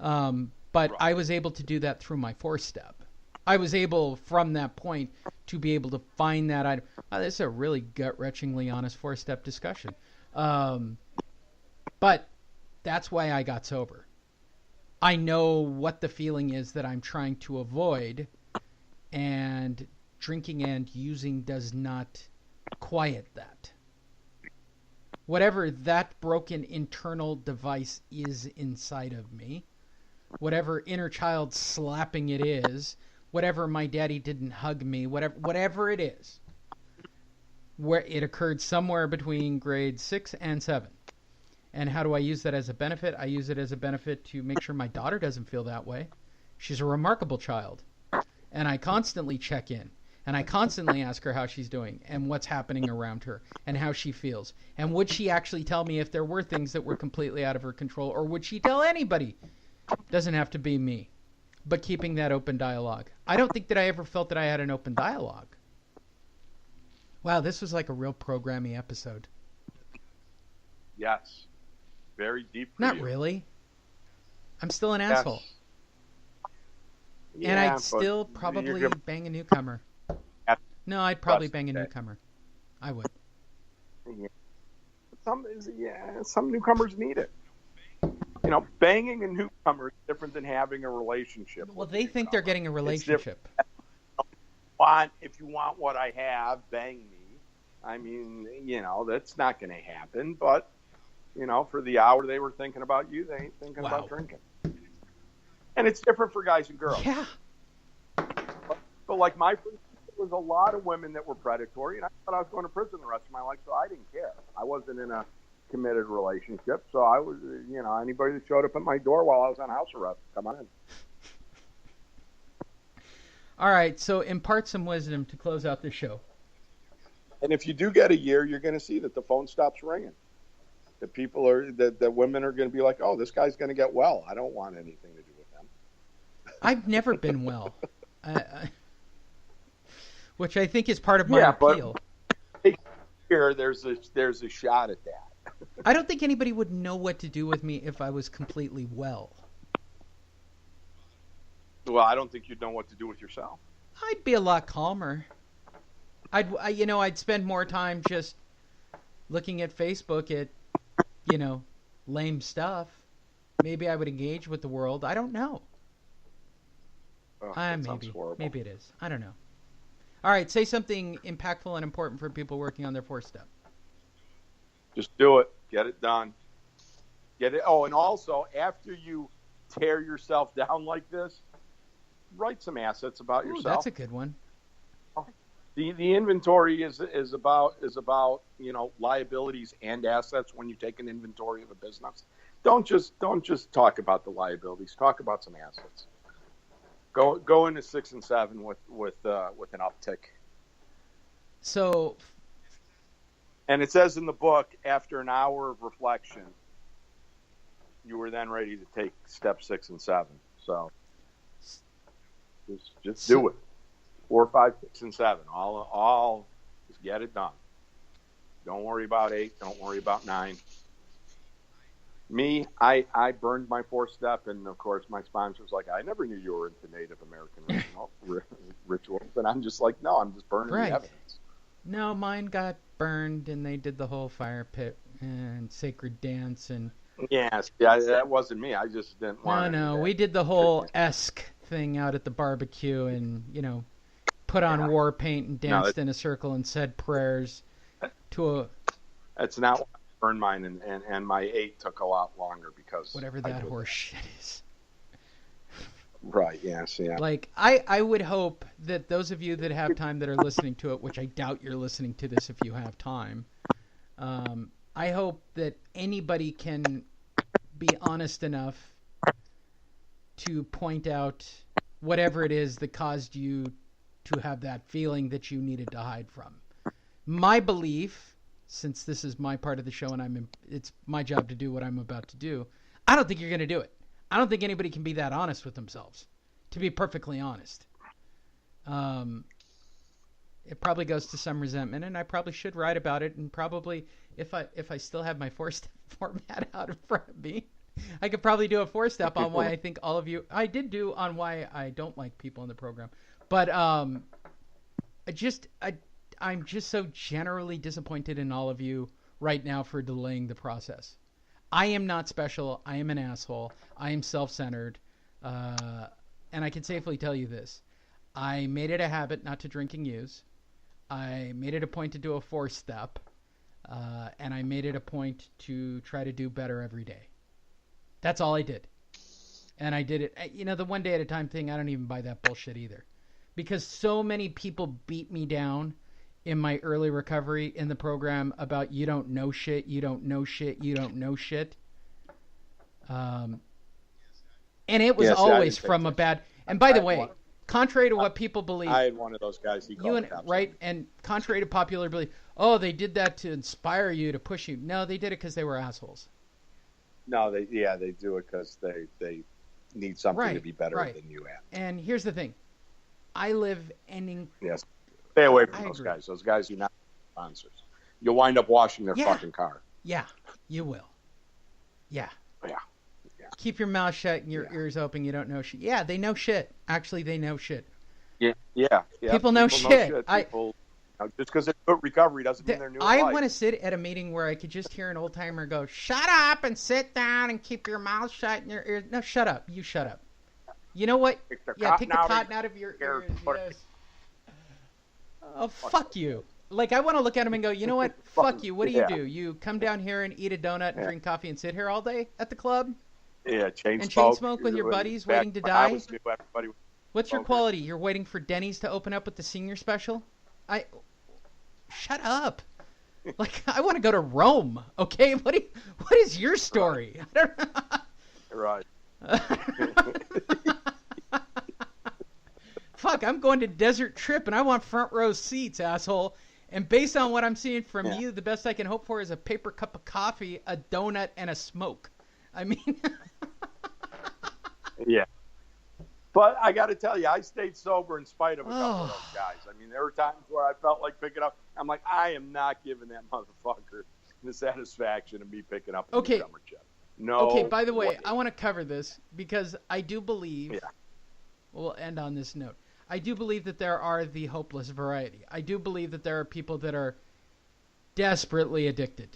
But I was able to do that through my 4-step. I was able, from that point, to be able to find that item. Wow, this is a really gut-wrenchingly honest 4-step discussion. But that's why I got sober. I know what the feeling is that I'm trying to avoid, and drinking and using does not quiet that. Whatever that broken internal device is inside of me, whatever inner child slapping it is, whatever my daddy didn't hug me, whatever it is, where it occurred somewhere between grades 6 and 7. And how do I use that as a benefit? I use it as a benefit to make sure my daughter doesn't feel that way. She's a remarkable child. And I constantly check in. And I constantly ask her how she's doing and what's happening around her and how she feels. And would she actually tell me if there were things that were completely out of her control, or would she tell anybody? Doesn't have to be me. But keeping that open dialogue. I don't think that I ever felt that I had an open dialogue. Wow, this was like a real programmy episode. Yes. Very deep for Not you. really. I'm still an asshole. And I'd still probably bang a newcomer. No, I'd probably bang a newcomer. I would. Yeah. Some newcomers need it. You know, banging a newcomer is different than having a relationship. Well, they think they're getting a relationship. If you want what I have, bang me. I mean, you know, that's not going to happen. But, you know, for the hour they were thinking about you, they ain't thinking about drinking. And it's different for guys and girls. Yeah. But like my friends, there was a lot of women that were predatory, and I thought I was going to prison the rest of my life, so I didn't care. I wasn't in a committed relationship, so I was, you know, anybody that showed up at my door while I was on house arrest, come on in. All right, so impart some wisdom to close out this show. And if you do get a year, you're going to see that the phone stops ringing. That people are, that women are going to be like, oh, this guy's going to get well. I don't want anything to do with him. I've never been well, which I think is part of my appeal. But here, there's a shot at that. I don't think anybody would know what to do with me if I was completely well. Well, I don't think you'd know what to do with yourself. I'd be a lot calmer. I'd spend more time just looking at Facebook at, lame stuff. Maybe I would engage with the world. I don't know. Maybe it is. I don't know. All right, say something impactful and important for people working on their 4-step. Just do it. Get it done. Get it. Oh, and also, after you tear yourself down like this, write some assets about yourself. That's a good one. The inventory is about liabilities and assets when you take an inventory of a business. Don't just talk about the liabilities. Talk about some assets. Go into 6 and 7 with an uptick. So, and it says in the book, after an hour of reflection, you were then ready to take step 6 and 7. So just do it. 4, 5, 6, and 7. All just get it done. Don't worry about 8. Don't worry about 9. Me, I burned my 4-step, and of course my sponsor was like, I never knew you were into Native American rituals. And I'm just like, no, I'm just burning the evidence. No, mine got burned, and they did the whole fire pit and sacred dance. And yes, yeah, that wasn't me. I just didn't want No, we did the whole esque thing out at the barbecue and, put on war paint and danced in a circle and said prayers That's not what I burned mine, and my 8 took a lot longer because whatever that horse shit is. Right, yes, yeah. Like, I would hope that those of you that have time that are listening to it, which I doubt you're listening to this if you have time, I hope that anybody can be honest enough to point out whatever it is that caused you to have that feeling that you needed to hide from. My belief, since this is my part of the show and it's my job to do what I'm about to do, I don't think you're going to do it. I don't think anybody can be that honest with themselves, to be perfectly honest. It probably goes to some resentment, and I probably should write about it, and probably if I still have my 4-step format out in front of me, I could probably do a 4-step on why I think all of you. I did do on why I don't like people in the program, but I'm just so generally disappointed in all of you right now for delaying the process. I am not special. I am an asshole. I am self-centered, and I can safely tell you this: I made it a habit not to drink and use. I made it a point to do a 4-step, and I made it a point to try to do better every day. That's all I did. And I did it. The one day at a time thing, I don't even buy that bullshit either. Because so many people beat me down in my early recovery in the program about you don't know shit, you don't know shit, you don't know shit. And it was always from a bad... And by the way, contrary to what people believe... I had one of those guys. Right? And contrary to popular belief, oh, they did that to inspire you, to push you. No, they did it because they were assholes. No, they do it because they need something to be better than you at. And here's the thing. I live Yes. Stay away from those guys. Those guys are not sponsors. You'll wind up washing their fucking car. Yeah, you will. Yeah. Yeah. Keep your mouth shut and your ears open. You don't know shit. Yeah, they know shit. Actually, they know shit. Yeah. People know shit. Just because it's good recovery doesn't mean they're new. I want to sit at a meeting where I could just hear an old timer go, "Shut up and sit down and keep your mouth shut and your ears." No, shut up. You shut up. You know what? Take the cotton out of your ears. Yes. Oh, fuck you. Like, I want to look at him and go, you know what? Fuck you. What do? You come down here and eat a donut and drink coffee and sit here all day at the club? Yeah, chain smoke with your buddies waiting to die? What's your quality? You're waiting for Denny's to open up with the senior special? Shut up. Like, I want to go to Rome, okay? What is your story? Right. Fuck, I'm going to Desert Trip and I want front row seats, asshole. And based on what I'm seeing from you, the best I can hope for is a paper cup of coffee, a donut, and a smoke. I mean... Yeah. But I got to tell you, I stayed sober in spite of a couple of those guys. I mean, there were times where I felt like picking up. I'm like, I am not giving that motherfucker the satisfaction of me picking up a newcomer chip. No. Okay, by the way, I want to cover this because I do believe, we'll end on this note. I do believe that there are the hopeless variety. I do believe that there are people that are desperately addicted.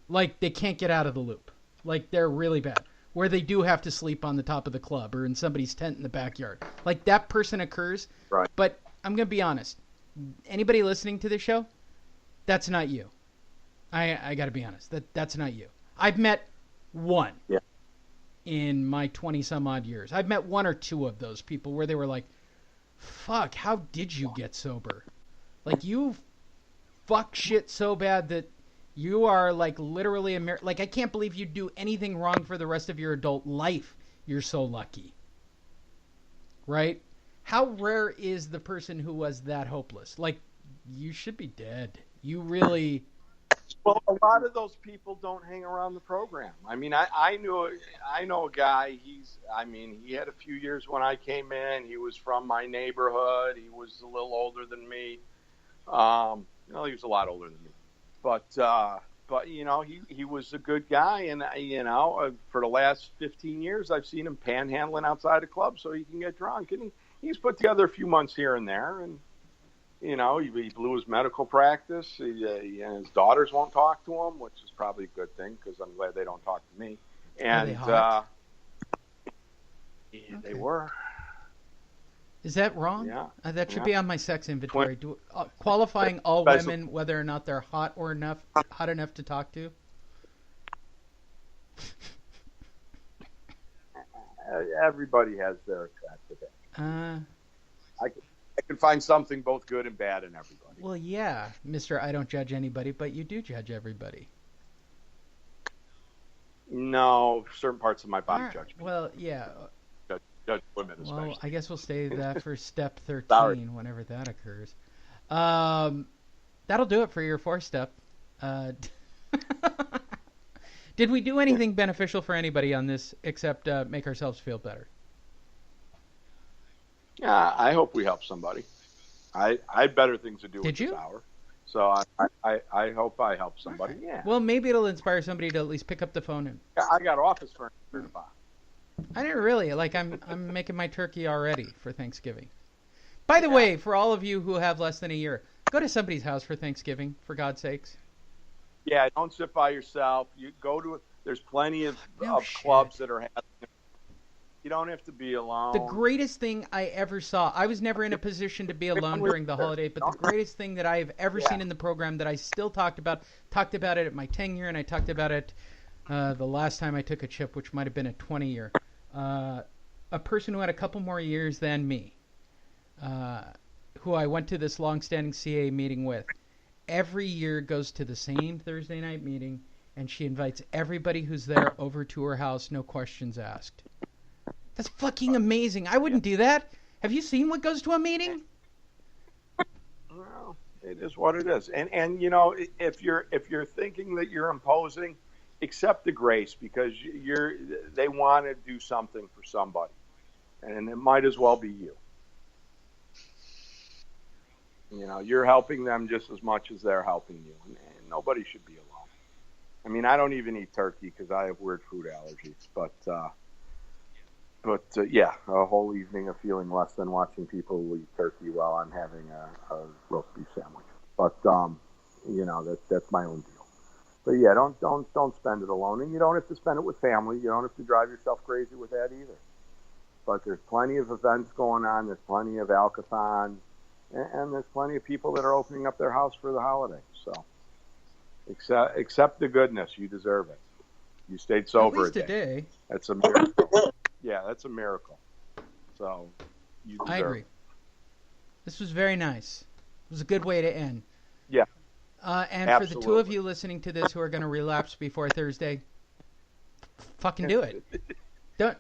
Like, they can't get out of the loop. Like, they're really bad. Where they do have to sleep on the top of the club or in somebody's tent in the backyard. Like, that person occurs. Right. But I'm going to be honest. Anybody listening to this show, that's not you. I got to be honest. That's not you. I've met one in my 20-some-odd years. I've met one or two of those people where they were like, fuck, how did you get sober? Like, you fuck shit so bad that you are, like, literally like, I can't believe you do anything wrong for the rest of your adult life. You're so lucky. Right? How rare is the person who was that hopeless? Like, you should be dead. You really... Well, a lot of those people don't hang around the program. I mean, I know a guy. He had a few years when I came in. He was from my neighborhood. He was a little older than me. He was a lot older than me. But he was a good guy, and for the last 15 years, I've seen him panhandling outside of clubs so he can get drunk, and he's put together a few months here and there, and he blew his medical practice. His daughters won't talk to him, which is probably a good thing because I'm glad they don't talk to me. And they were. Is that wrong? Yeah. That should be on my sex inventory. Qualifying all women, whether or not they're hot enough to talk to. Everybody has their attractive. I can find something both good and bad in everybody. Well, yeah, Mr. I don't judge anybody, but you do judge everybody. No, certain parts of my body judge me. Well, yeah. Judge women especially. Well, I guess we'll stay that for step 13, whenever that occurs. That'll do it for your 4-step. Did we do anything beneficial for anybody on this except make ourselves feel better? Yeah, I hope we help somebody. I had better things to do with this hour. So I hope I help somebody. Yeah. Well, maybe it'll inspire somebody to at least pick up the phone. I got office furniture. I didn't really. Like, I'm making my turkey already for Thanksgiving. By the way, for all of you who have less than a year, go to somebody's house for Thanksgiving, for God's sakes. Yeah, don't sit by yourself. You go to. There's plenty of clubs that are having. You don't have to be alone. The greatest thing I ever saw. I was never in a position to be alone during the holiday, but the greatest thing that I have ever seen in the program that I still talked about it at my 10-year, and I talked about it the last time I took a chip, which might have been a 20-year. A person who had a couple more years than me, who I went to this long-standing CA meeting with, every year goes to the same Thursday night meeting, and she invites everybody who's there over to her house, no questions asked. That's fucking amazing. I wouldn't do that. Have you seen what goes to a meeting? Well, it is what it is. And you know, if you're thinking that you're imposing, accept the grace, because they want to do something for somebody, and it might as well be you. You know, you're helping them just as much as they're helping you, and nobody should be alone. I mean, I don't even eat turkey because I have weird food allergies, but yeah, a whole evening of feeling less than watching people eat turkey while I'm having a roast beef sandwich. But you know, that's my own deal. But yeah, don't spend it alone, and you don't have to spend it with family. You don't have to drive yourself crazy with that either. But there's plenty of events going on. There's plenty of alcathons, and there's plenty of people that are opening up their house for the holidays. So accept the goodness. You deserve it. You stayed sober at least a day. That's a miracle. Yeah, that's a miracle. So you deserve I agree. it. This was very nice. It was a good way to end. Yeah. And Absolutely. for the two of you listening to this who are going to relapse before Thursday, fucking do it. Do it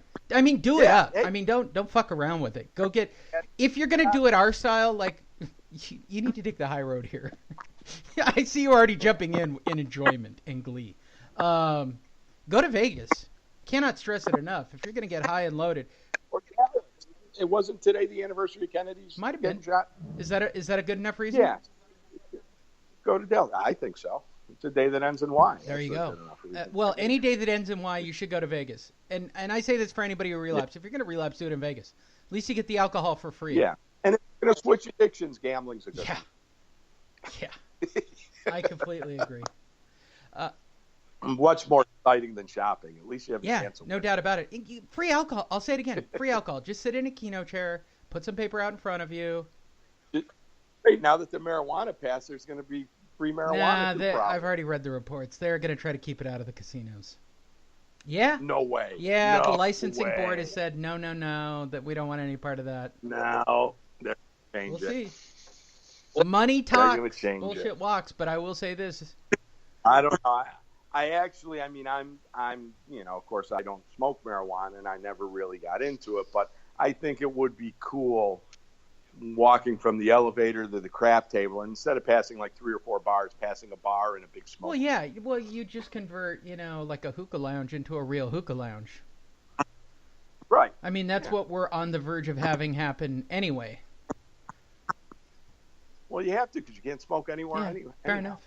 up. I mean, don't fuck around with it. Go get. If you're going to do it our style, like, you need to take the high road here. I see you already jumping in enjoyment and glee. Go to Vegas. Cannot stress it enough. If you're going to get high and loaded. It wasn't today the anniversary of Kennedy's Might have been. shot? Is that a good enough reason? Yeah. Go to Delta. I think so. It's a day that ends in Y. There you go. Well, any day that ends in Y, you should go to Vegas. And I say this for anybody who relapses. If you're going to relapse, do it in Vegas. At least you get the alcohol for free. Yeah. And if you're going to switch addictions, gambling's a good one. Yeah. I completely agree. Much more exciting than shopping. At least you have a chance of no doubt about it. Free alcohol. I'll say it again. Free alcohol. Just sit in a keno chair, put some paper out in front of you. Right, now that the marijuana passed, there's going to be free marijuana. I've already read the reports. They're going to try to keep it out of the casinos. Yeah? No way. Yeah, the licensing board has said no, that we don't want any part of that. No, they're going to change it. See. Money talks, bullshit walks, but I will say this. I don't know. I'm, you know, of course I don't smoke marijuana and I never really got into it, but I think it would be cool walking from the elevator to the craft table, and instead of passing like 3 or 4 bars, passing a bar and a big smoke. Well, yeah. Well, you just convert, you know, like a hookah lounge into a real hookah lounge. Right. I mean, that's what we're on the verge of having happen anyway. Well, you have to, because you can't smoke anywhere anyway. Fair enough.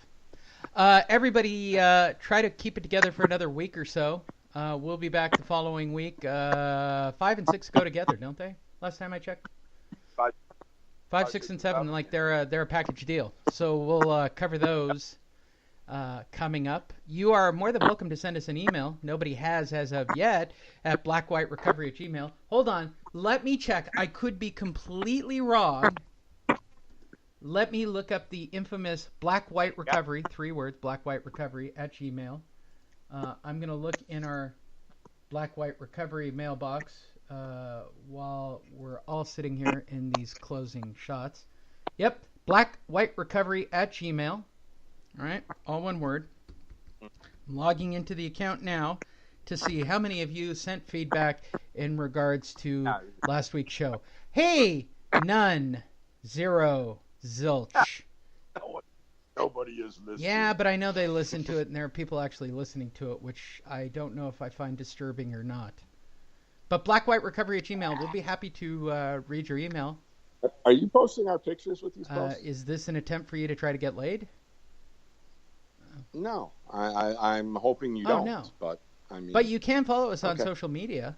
Everybody, try to keep it together for another week or so. We'll be back the following week. 5 and 6 go together, don't they? Last time I checked. 5, 6, and 7, like they're a package deal. So we'll cover those coming up. You are more than welcome to send us an email. Nobody has as of yet at blackwhiterecovery@gmail.com. Hold on, let me check. I could be completely wrong. Let me look up the infamous Black White Recovery, 3 words, blackwhiterecovery@gmail. I'm going to look in our Black White Recovery mailbox while we're all sitting here in these closing shots. Yep, blackwhiterecovery@gmail. All right, all one word. I'm logging into the account now to see how many of you sent feedback in regards to last week's show. Hey, none, 0. Zilch. Nobody is listening. Yeah, but I know they listen to it, and there are people actually listening to it, which I don't know if I find disturbing or not. But blackwhiterecovery@gmail. We'll be happy to read your email. Are you posting our pictures with these posts? Is this an attempt for you to try to get laid? No, I'm hoping you don't. No. But I mean, But you can follow us on okay. social media.